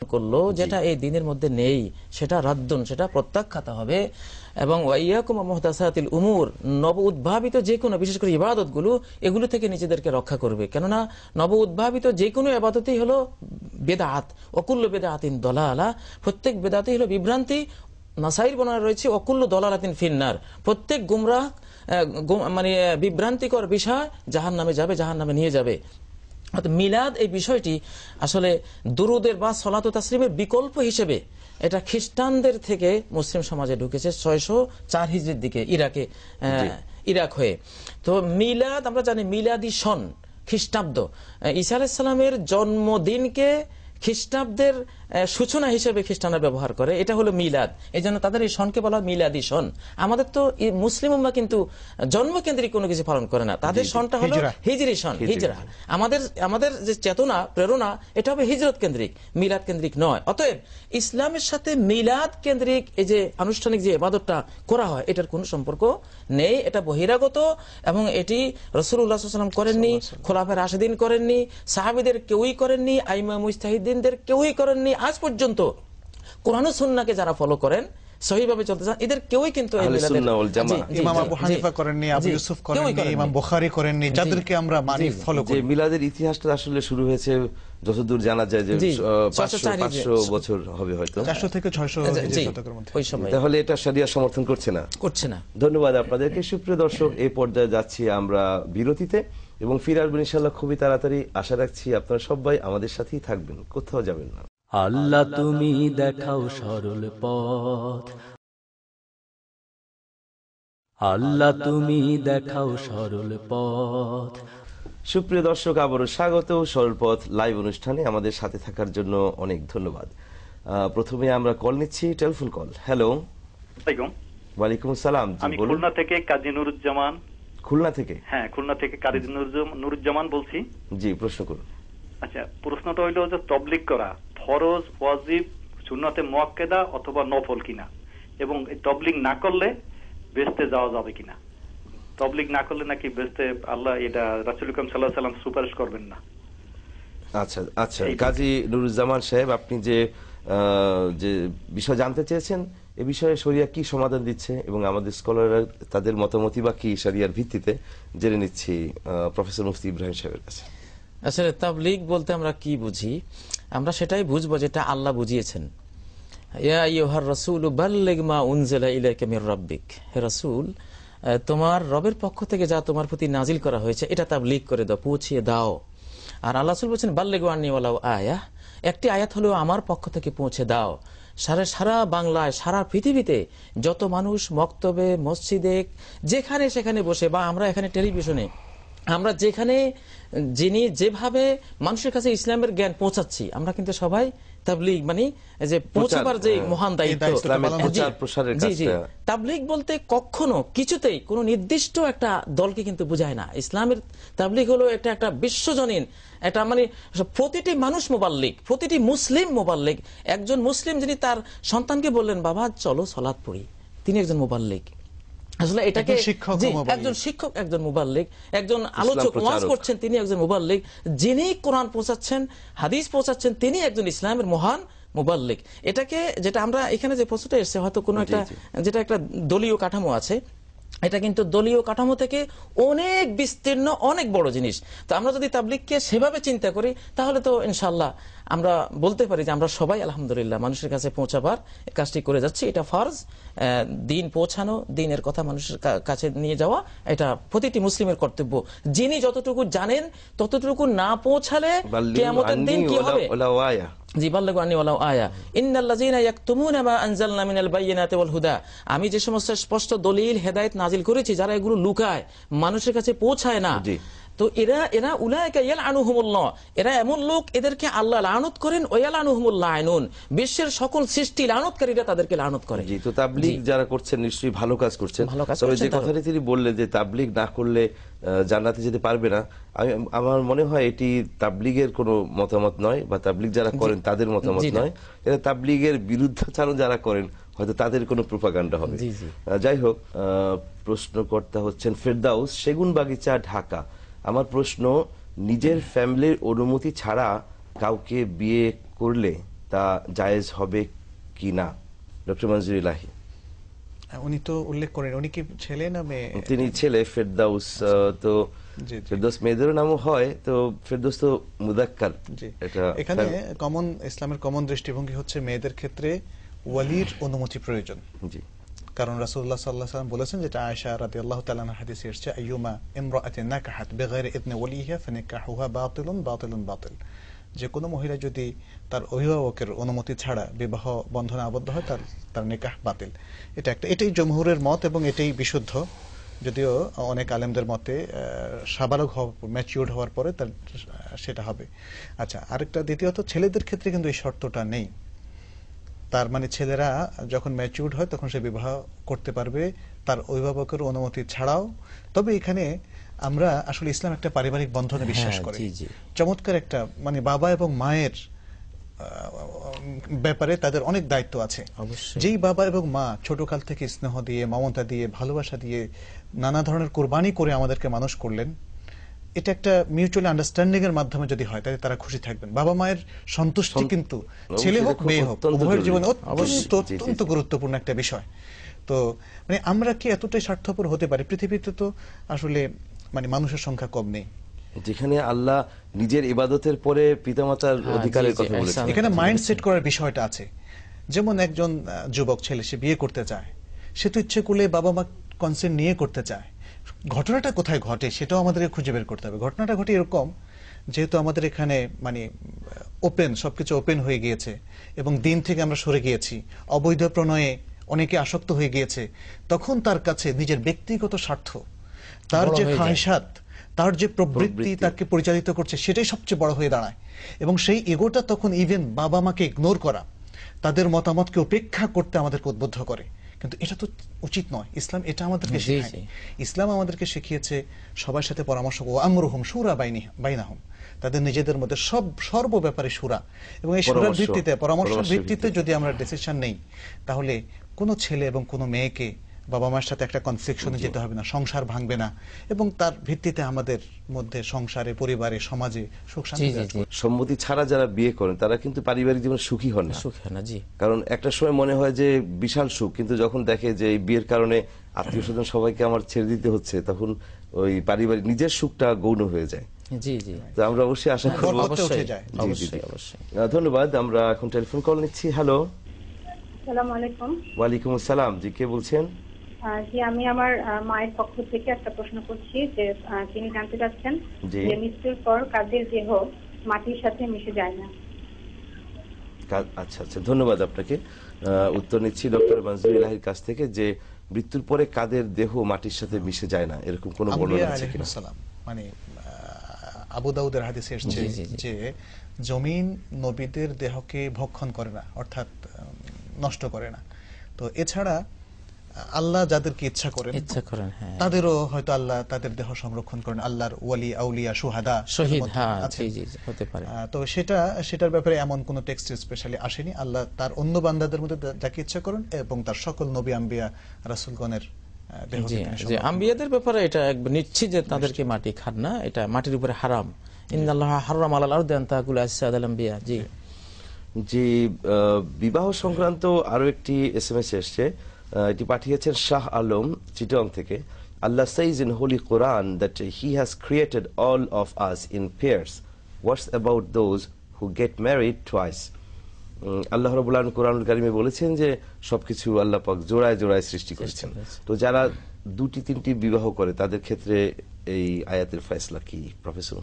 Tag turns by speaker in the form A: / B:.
A: করলো যেটা এই দিনের মধ্যে নেই সেটা রাদ্দুন, সেটা প্রত্যাখ্যাত হবে। এবং ওয়াইয়াকুম মুহদাসাতিল উমুর, নব উদ্ভাবিত যে কোনো, বিশেষ করে ইবাদতগুলো, এগুলো থেকে নিজেদেরকে রক্ষা করবে। কেননা নব উদ্ভাবিত যে কোনো ইবাদতই হলো বেদাত, ওকুল্লু বেদাতিন দলালা, প্রত্যেক বেদাতই হলো বিভ্রান্তি। নাসাইর বর্ণনা রয়েছে ওকুল্লু দলালাতিন ফিন্নার, প্রত্যেক গুমরাহ মানে বিভ্রান্তিকর বিষয় জাহান্নামে যাবে, জাহান্নামে নিয়ে যাবে। মিলাদ এই বিষয়টি আসলে দুরুদের বা সলাত ও তাসলিমের বিকল্প হিসেবে এটা খ্রিস্টানদের থেকে মুসলিম সমাজে ঢুকেছে 604 হিজরির দিকে ইরাক হয়ে। তো মিলাদ আমরা জানি মিলাদি সন খ্রিস্টাব্দ, ঈসা আলাইহিস সালামের জন্মদিনকে খ্রিস্টাব্দের সূচনা হিসেবে খ্রিস্টানরা ব্যবহার করে, এটা হলো মিলাদ। এই জন্য তাদের এই সনকে বলা মিলাদি সন। আমাদের তো মুসলিম উম্মাহ কিন্তু জন্মকেন্দ্রিক কোনো কিছু পালন করে না, তাদের সনটা হলো হিজরি সন, হিজরা। আমাদের যে চেতনা প্রেরণা এটা হবে হিজরত কেন্দ্রিক, মিলাদ কেন্দ্রিক নয়। অতএব ইসলামের সাথে মিলাদ কেন্দ্রিক এই যে আনুষ্ঠানিক যে ইবাদতটা করা হয় এটার কোনো সম্পর্ক নেই, এটা বহিরাগত। এবং এটি রাসূলুল্লাহ সাল্লাল্লাহু আলাইহি ওয়াসাল্লাম করেননি, খোলাফায়ে রাশিদিন করেননি, সাহাবীদের কেউই করেননি, আইমা মুজতাহিদিনদের কেউই করেননি। আজ পর্যন্ত কোরআন ও সুন্নাহকে যারা ফলো করেন, সহিভাবে চলতে চান, এদের কেউই কিন্তু
B: ইমাম আবু হানিফা করেননি, আবু ইউসুফ করেননি, ইমাম বুখারী করেননি, যাদেরকে আমরা মানি ফলো করি।
C: মিলাদের ইতিহাসটা আসলে শুরু হয়েছে যতদূর জানা যায় যে 500 বছর হবে, হয়তো
B: 400 থেকে 600 শতকের মধ্যে।
C: তাহলে এটা শরিয়া সমর্থন করছে না। ধন্যবাদ আপনাদেরকে। সুপ্রিয় দর্শক, এই পর্যায়ে যাচ্ছি আমরা বিরতিতে এবং ফিরে আসবেন ইনশাআল্লাহ খুবই তাড়াতাড়ি। আশা রাখছি আপনারা সবাই আমাদের সাথেই থাকবেন, কোথাও যাবেন না।
D: আল্লাহ তুমি দেখাও সরল পথ, আল্লাহ তুমি দেখাও সরল পথ।
C: সুপ্রিয় দর্শক, আবারও স্বাগত সরল পথ লাইভ অনুষ্ঠানে। আমাদের সাথে থাকার জন্য অনেক ধন্যবাদ। প্রথমে আমরা কল নিচ্ছি, টেলিফোন কল। হ্যালো। ওয়ালাইকুম আসসালাম।
E: আমি খুলনা থেকে কাজী নুরুজ্জামান।
C: খুলনা থেকে?
E: হ্যাঁ, খুলনা থেকে কাজী নুরুজ্জামান বলছি।
C: জি, প্রশ্ন করুন।
E: আচ্ছা, প্রশ্নটা হইল যে তাবলীগ করা ফরজ, ওয়াজিব, সুন্নতে মুআক্কাদা অথবা নফল কিনা, এবং তাবলীগ না করলে বেহেশতে যাওয়া যাবে কিনা। তাবলীগ না করলে নাকি বেহেশতে আল্লাহ এটা রাসূল আকরাম সাল্লাল্লাহু আলাইহি ওয়াসাল্লাম সুপারিশ করবেন না।
C: আচ্ছা আচ্ছা, কাজী নুরুজ্জামান সাহেব, আপনি যে বিষয় জানতে চেয়েছেন এ বিষয়ে শরিয়া কি সমাধান দিচ্ছে এবং আমাদের স্কলাররা তাদের মতামতই বা কি শরিয়ার ভিত্তিতে জেনে নিচ্ছি প্রফেসর মুফতি ইব্রাহিম সাহেবের কাছে।
A: আসলে তাবলীগ বলতে আমরা কি বুঝি? আমরা সেটাই বুঝবো যেটা আল্লাহ বুঝিয়েছেন। ইয়া আইয়ুহার রাসূলু বাল্লিগ মা উনজিলা ইলাইকা মির রাব্বিক, হে রাসূল, তোমার রবের পক্ষ থেকে যা তোমার প্রতি নাজিল করা হয়েছে এটা তাবলীগ করে দাও, পৌঁছিয়ে দাও। আর আল্লাহ রাসূল বলেছেন বাল্লিগু আন্নী ওয়ালাউ আয়াহ, একটি আয়াত হলেও আমার পক্ষ থেকে পৌঁছে দাও। সারা বাংলায়, সারা পৃথিবীতে যত মানুষ মক্তবে, মসজিদে, যেখানে সেখানে বসে, বা আমরা এখানে টেলিভিশনে, আমরা যেখানে যিনি যেভাবে মানুষের কাছে ইসলামের জ্ঞান পৌঁছাচ্ছি, আমরা কিন্তু সবাই তাবলীগ মানে যে পৌঁছাবার যে মহান দায়িত্ব। জি জি, তাবলীগ বলতে কখনো কিছুতেই কোনো নির্দিষ্ট একটা দলকে কিন্তু বোঝায় না। ইসলামের তাবলীগ হলো একটা বিশ্বজনীন, এটা মানে প্রতিটি মানুষ মুবাল্লিগ, প্রতিটি মুসলিম মুবাল্লিগ। একজন মুসলিম যিনি তার সন্তানকে বললেন বাবা চলো সালাত পড়ি, তিনি একজন মুবাল্লিগ। আসলে এটাকে একজন শিক্ষক, একজন মুবাল্লিগ, একজন আলোচক ওয়াজ করছেন, তিনি একজন মুবাল্লিগ। যিনি কোরআন পৌঁছাচ্ছেন, হাদিস পৌঁছাচ্ছেন, তিনি একজন ইসলামের মহান মুবাল্লিগ। এটাকে যেটা আমরা এখানে যে প্রশ্নটা এসেছে, হয়তো কোনো একটা যেটা একটা দলীয় কাঠামো আছে, এটা কিন্তু দলীয় কাঠামো থেকে অনেক বিস্তীর্ণ, অনেক বড় জিনিস। তো আমরা যদি তাবলীগকে সেভাবে চিন্তা করি তাহলে তো ইনশাআল্লাহ আমরা বলতে পারি যে আমরা সবাই আলহামদুলিল্লাহ মানুষের কাছে পৌঁছাবার কাজটি করে যাচ্ছি। এটা ফরজ, দিন পৌঁছানো, দিনের কথা মানুষের কাছে নিয়ে যাওয়া, এটা প্রতিটি মুসলিমের কর্তব্য। যিনি যতটুকু জানেন ততটুকু না পৌঁছালে কিয়ামতের দিন কি হবে? জি, বাল্লিগু আন্নী ওয়ালাউ আয়া, ইন্নাল্লাযীনা ইয়াকতুমুনা মা আনজালনা মিনাল বায়্যিনাতি ওয়াল হুদা, আমি যে সমস্ত স্পষ্ট দলিল হেদায়েত নাজিল করেছি, যারা এগুলো লুকায়, মানুষের কাছে পৌঁছায় না, তো এরা উলাইকা ইয়ালআনুহুমুল্লাহ, এরা এমন লোক, এদেরকে আল্লাহ লানত করেন। ওয়ায়ালানুহুমুল লাইনুন, বিশ্বের সকল সৃষ্টি লানতকারীরা তাদেরকে লানত করে।
C: জি, তো তাবলীগ যারা করছেন নিশ্চয়ই ভালো কাজ করছেন। তবে যে কথাটি তিনি বললেন যে তাবলীগ না করলে জান্নাতে যেতে পারবে না, আমার মনে হয় এটি তাবলীগের কোনো মতামত নয়, বা তাবলীগ যারা করেন তাদের মতামত নয়। এটা তাবলীগের বিরুদ্ধাচরণ যারা করেন হয়তো তাদের কোনো প্রোপাগান্ডা হবে। যাই হোক, প্রশ্নকর্তা হচ্ছেন ফেরদাউস, সেগুনবাগিচা, ঢাকা। আমার প্রশ্ন, নিজের ফ্যামিলির অনুমতি ছাড়া কাউকে বিয়ে করলে তা জায়েজ হবে কি না? ডক্টর মনজুর ইলাহি।
B: উনি তো উল্লেখ করেন, উনি কি ছেলে না মেয়ে?
C: তিনি ছেলে, ফেরদাউস। তো ফেরদৌস মেয়েদেরও নামও হয়, তো ফেরদৌস তো মুদাক্কার।
B: এখানে কমন ইসলামের কমন দৃষ্টিভঙ্গি হচ্ছে মেয়েদের ক্ষেত্রে ওয়ালির অনুমতি প্রয়োজন। জি, কারণ রাসূলুল্লাহ সাল্লাল্লাহু আলাইহি ওয়াসাল্লাম বলেছেন, যেটা আয়েশা রাদিয়াল্লাহু তাআলা আনহার হাদিসে এসেছে, আইয়ুমা ইমরাআতিন নাকাহাত বিগাইরি ইযনি ওয়ালিহা ফানিকাহুহা বাতিলুন বাতিলুন বাতিল। যে কোনো মহিলা যদি তার অভিভাবকের অনুমতি ছাড়া বিবাহ বন্ধনে আবদ্ধ হয়, তার নিকাহ বাতিল। এটাই জমহুরের মত এবং এটাই বিশুদ্ধ, যদিও অনেক আলেমদের মতে সাবালক ম্যাচিউরড হওয়ার পরে তার সেটা হবে। আচ্ছা, আরেকটা দ্বিতীয়ত ছেলেদের ক্ষেত্রে কিন্তু এই শর্তটা নেই। তার মানে ছেলেরা যখন ম্যাচিউরড হয় তখন সে বিবাহ করতে পারবে তার অভিভাবকের অনুমতি ছাড়াও। তবে এখানে আমরা আসলে ইসলাম একটা পারিবারিক বন্ধনে বিশ্বাস করে। চমৎকার একটা মানে বাবা এবং মায়ের ব্যাপারে তাদের অনেক দায়িত্ব আছে। যেই বাবা এবং মা ছোটকাল থেকে স্নেহ দিয়ে, মমতা দিয়ে, ভালোবাসা দিয়ে, নানা ধরনের কোরবানি করে আমাদেরকে মানুষ করলেন, এটা একটা মিউচুয়াল আন্ডারস্ট্যান্ডিং এর মাধ্যমে যদি হয় তাহলে তারা খুশি থাকবেন। বাবা মায়ের সন্তুষ্টি কিন্তু ছেলে হোক মেয়ে হোক উভয়ের জীবনে অত্যন্ত গুরুত্বপূর্ণ একটা বিষয়। তো মানে আমরা কি এতটাই স্বার্থপর হতে পারি? পৃথিবীতে তো আসলে মানে মানুষের সংখ্যা কম নেই,
C: যেখানে আল্লাহ নিজের ইবাদতের পরে পিতামাতার অধিকারের কথা বলেছেন।
B: এখানে মাইন্ড সেট করার বিষয়টা আছে। যেমন একজন যুবক ছেলে, সে বিয়ে করতে চায়, সে তো ইচ্ছে করলে বাবা মা কনসেন্ট নিয়ে করতে চায়। ঘটনাটা কোথায় ঘটে সেটাও আমাদেরকে খুঁজে বের করতে হবে। ঘটনাটা ঘটে এরকম, যেহেতু আমাদের এখানে মানে ওপেন, সবকিছু ওপেন হয়ে গিয়েছে এবং দিন থেকে আমরা সরে গিয়েছি, অবৈধ প্রণয়ে অনেকে আসক্ত হয়ে গিয়েছে, তখন তার কাছে নিজের ব্যক্তিগত স্বার্থ, তার যে খায়সাত, তার যে প্রবৃত্তি তাকে পরিচালিত করছে, সেটাই সবচেয়ে বড় হয়ে দাঁড়ায়। এবং সেই ইগোটা তখন ইভেন বাবা মাকে ইগনোর করা, তাদের মতামতকে উপেক্ষা করতে আমাদেরকে উদ্বুদ্ধ করে। কিন্তু এটা তো উচিত নয়। ইসলাম এটা আমাদেরকে শেখায়। ইসলাম আমাদেরকে শিখিয়েছে সবার সাথে পরামর্শ, ও আমরুহুম শুরা বাইনাহুম, তাদের নিজেদের মধ্যে সর্ব ব্যাপারে শুরা। এবং এই শুরার ভিত্তিতে, পরামর্শের ভিত্তিতে যদি আমরা ডিসিশন নেই, তাহলে কোনো ছেলে এবং কোনো মেয়েকে বাবা মার সাথে একটা কনফ্লিকশনে যেতে হবে না, সংসার ভাঙবে না, এবং তার ভিত্তিতে আমাদের মধ্যে সংসারে, পরিবারে, সমাজে সুখ শান্তি।
C: সম্মতি ছাড়া যারা বিয়ে করেন তারা কিন্তু পারিবারিক জীবনে সুখী হন না। কারণ একটা সময় মনে হয় যে বিশাল সুখ, কিন্তু যখন দেখে যে এই বিয়ের কারণে আত্মীয় স্বজন সবাইকে আমার ছেড়ে দিতে হচ্ছে, তখন ওই পারিবারিক নিজের সুখটা গৌণ হয়ে যায়। তো আমরা অবশ্যই আশা করব। ধন্যবাদ। আমরা এখন টেলিফোন কল নিচ্ছি। হ্যালো,
F: আসসালামু আলাইকুম।
C: ওয়ালাইকুম আসসালাম। জি, কে বলছেন?
F: জি, আমি আমার মায়ের পক্ষ থেকে একটা প্রশ্ন করছি, যে তিনি জানতে চাচ্ছেন যে মৃত্যুর পর কাদের দেহ মাটির সাথে মিশে যায় না।
C: আচ্ছা আচ্ছা, ধন্যবাদ আপনাকে। উত্তর নিচ্ছি ডক্টর মনজুর ইলাহির কাছ থেকে, যে মৃত্যুর পরে কাদের দেহ মাটির সাথে মিশে যায় না, এরকম কোন বর্ণনা আছে কিনা?
B: মানে আবু দাউদের হাদিসে এসেছে যে জমিন নবীদের দেহকে ভক্ষণ করে না, অর্থাৎ নষ্ট করে না। তো এছাড়া আল্লাহ যাদেরকে ইচ্ছা করেন তাদেরও হয়তো আল্লাহ তাদের দেহ সংরক্ষণ করেন। আল্লাহর ওয়ালি, আউলিয়া, শুহাদা, শহীদ হতে পারে। তো সেটার ব্যাপারে এমন কোন টেক্সট স্পেশালি আসেনি। আল্লাহ তার অন্য বান্দাদের মধ্যে যাকে ইচ্ছা করেন এবং তার সকল নবী, আম্বিয়া, রাসূলগণের দেহ,
A: যে আম্বিয়াদের ব্যাপারে এটা একবার নিশ্চিত যে তাদেরকে মাটি খান না, এটা মাটির উপরে হারাম। ইন্নাল্লাহা হারাম আলাল আরদি আন তাকুলা আজসাদাল আম্বিয়া। জি,
C: যে বিবাহ সংক্রান্ত আরো একটি এসএমএস এসেছে, এটি পাঠিয়েছেন শাহ আলম চিটং থেকে। আল্লাহ says in Holy Quran that he has created all of us in pairs. What's about those who get married twice? আল্লাহ রাব্বুল আলামিন কোরআনুল কারীমে বলেছেন যে সবকিছু আল্লাহ পাক জোড়ায় জোড়ায় সৃষ্টি করেছেন। তো যারা দুটি তিনটি বিবাহ করে তাদের ক্ষেত্রে এই আয়াতের ফয়সালা কি, প্রফেসর?